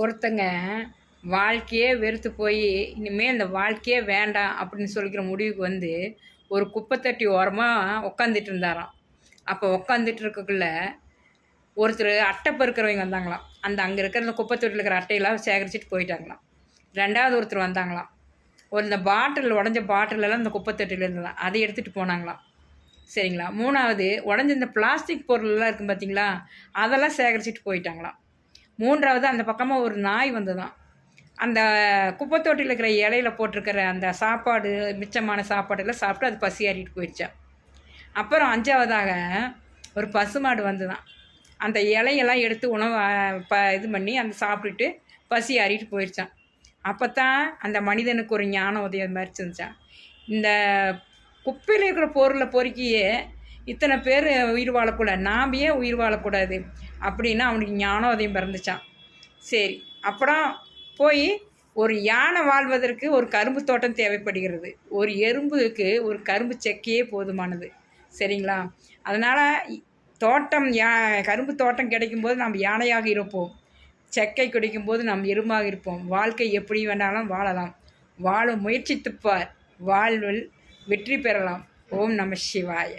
ஒருத்தங்க வாழ்க்கையே வெறுத்து போய் இனிமேல் இந்த வாழ்க்கையே வேண்டாம் அப்படின்னு சொல்லிக்கிற முடிவுக்கு வந்து ஒரு குப்பை தட்டி ஓரமாக உட்காந்துட்டு இருந்தாராம். அப்போ உட்காந்துட்டு இருக்கக்குள்ள ஒருத்தர் அட்டை பெருக்கிறவங்க வந்தாங்களாம். அங்கே இருக்கிற அந்த குப்பை தொட்டியில் இருக்கிற அட்டையெல்லாம் சேகரிச்சுட்டு போயிட்டாங்களாம். ரெண்டாவது ஒருத்தர் வந்தாங்களாம். இந்த பாட்டில் உடஞ்ச பாட்டிலெல்லாம் இந்த குப்பை தொட்டியில் இருந்ததான் அதை எடுத்துகிட்டு போனாங்களாம். சரிங்களா. மூணாவது உடஞ்ச இந்த பிளாஸ்டிக் பொருளெல்லாம் இருக்கும் பார்த்தீங்களா, அதெல்லாம் சேகரிச்சுட்டு போயிட்டாங்களாம். மூன்றாவது அந்த பக்கமாக ஒரு நாய் வந்ததான். அந்த குப்பை தொட்டியில் இருக்கிற இலையில போட்டிருக்கிற அந்த சாப்பாடு, மிச்சமான சாப்பாடெல்லாம் சாப்பிட்டு அது பசி ஆறிட்டு போயிடுச்சான். அப்புறம் அஞ்சாவதாக ஒரு பசுமாடு வந்துதான். அந்த இலையெல்லாம் எடுத்து உணவு இது பண்ணி அந்த சாப்பிட்டுட்டு பசி ஆறிட்டு போயிடுச்சான். அப்போ தான் அந்த மனிதனுக்கு ஒரு ஞான உதயம் மாதிரி இருந்துச்சான். இந்த குப்பையில் இருக்கிற பொருளை பொறுக்கியே இத்தனை பேர் உயிர் வாழக்கூடாது, நாம் ஏன் உயிர் வாழக்கூடாது அப்படின்னு அவனுக்கு ஞானோதயம் பிறந்துச்சான். சரி, அப்புறம் போய் ஒரு யானை வாழ்வதற்கு ஒரு கரும்பு தோட்டம் தேவைப்படுகிறது. ஒரு எறும்புக்கு ஒரு கரும்பு செக்கையே போதுமானது. சரிங்களா. அதனால் தோட்டம் கரும்பு தோட்டம் கிடைக்கும்போது நாம் யானையாக இருப்போம், செக்கை கிடைக்கும்போது நாம் எறும்பாக இருப்போம். வாழ்க்கை எப்படி வேணாலும் வாழலாம். வாழ முயற்சித்துப்பார், வாழ்வில் வெற்றி பெறலாம். ஓம் நம சிவாய.